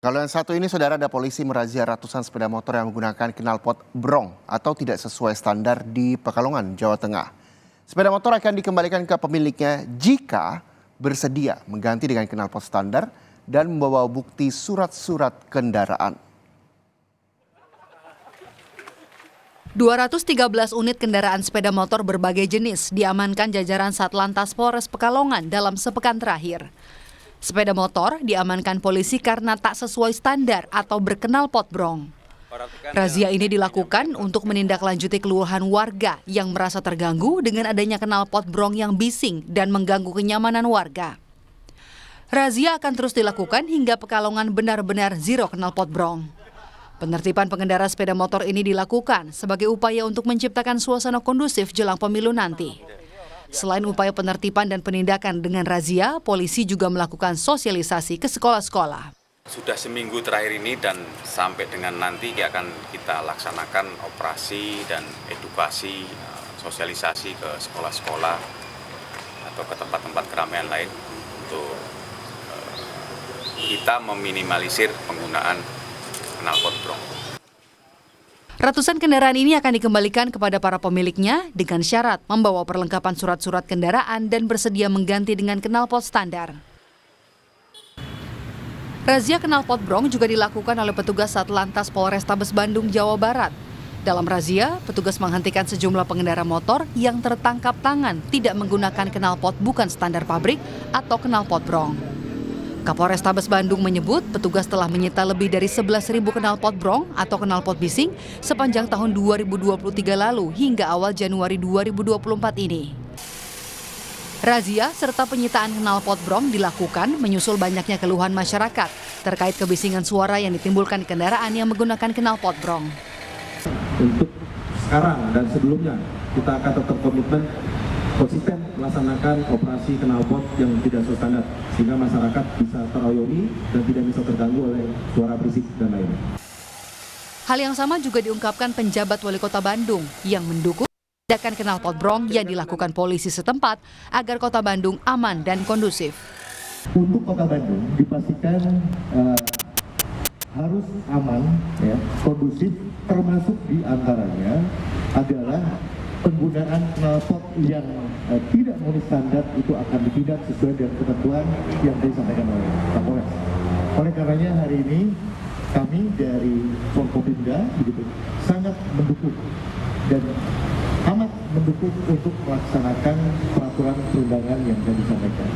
Kalau yang satu ini, saudara, ada polisi merazia ratusan sepeda motor yang menggunakan knalpot brong atau tidak sesuai standar di Pekalongan, Jawa Tengah. Sepeda motor akan dikembalikan ke pemiliknya jika bersedia mengganti dengan knalpot standar dan membawa bukti surat-surat kendaraan. 213 unit kendaraan sepeda motor berbagai jenis diamankan jajaran Satlantas Polres Pekalongan dalam sepekan terakhir. Sepeda motor diamankan polisi karena tak sesuai standar atau berknalpot brong. Razia ini dilakukan untuk menindaklanjuti keluhan warga yang merasa terganggu dengan adanya knalpot brong yang bising dan mengganggu kenyamanan warga. Razia akan terus dilakukan hingga Pekalongan benar-benar zero knalpot brong. Penertiban pengendara sepeda motor ini dilakukan sebagai upaya untuk menciptakan suasana kondusif jelang pemilu nanti. Selain upaya penertiban dan penindakan dengan razia, polisi juga melakukan sosialisasi ke sekolah-sekolah. Sudah seminggu terakhir ini dan sampai dengan nanti akan kita laksanakan operasi dan edukasi, sosialisasi ke sekolah-sekolah atau ke tempat-tempat keramaian lain untuk kita meminimalisir penggunaan knalpot brong. Ratusan kendaraan ini akan dikembalikan kepada para pemiliknya dengan syarat membawa perlengkapan surat-surat kendaraan dan bersedia mengganti dengan knalpot standar. Razia knalpot brong juga dilakukan oleh petugas Satlantas Polrestabes Bandung, Jawa Barat. Dalam razia, petugas menghentikan sejumlah pengendara motor yang tertangkap tangan tidak menggunakan knalpot bukan standar pabrik atau knalpot brong. Kapolrestabes Bandung menyebut petugas telah menyita lebih dari 11.000 knalpot brong atau knalpot bising sepanjang tahun 2023 lalu hingga awal Januari 2024 ini. Razia serta penyitaan knalpot brong dilakukan menyusul banyaknya keluhan masyarakat terkait kebisingan suara yang ditimbulkan kendaraan yang menggunakan knalpot brong. Untuk sekarang dan sebelumnya kita akan tetap komitmen konsisten melaksanakan operasi knalpot yang tidak sesuai standar sehingga masyarakat bisa terayomi dan tidak bisa terganggu oleh suara berisik dan lainnya. Hal yang sama juga diungkapkan penjabat Wali Kota Bandung yang mendukung tindakan knalpot brong yang dilakukan polisi setempat agar Kota Bandung aman dan kondusif. Untuk Kota Bandung dipastikan harus aman, ya, kondusif, termasuk diantaranya adalah penggunaan knalpot yang tidak memenuhi standar itu akan ditindak sesuai dengan ketentuan yang disampaikan oleh Kapolres. Oleh karenanya hari ini kami dari Forkopimda sangat mendukung dan amat mendukung untuk melaksanakan peraturan perundangan yang sudah disampaikan.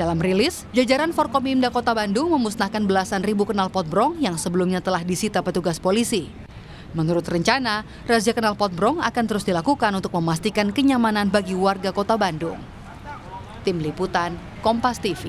Dalam rilis, jajaran Forkopimda Kota Bandung memusnahkan belasan ribu knalpot brong yang sebelumnya telah disita petugas polisi. Menurut rencana, razia knalpot brong akan terus dilakukan untuk memastikan kenyamanan bagi warga Kota Bandung. Tim Liputan, Kompas TV.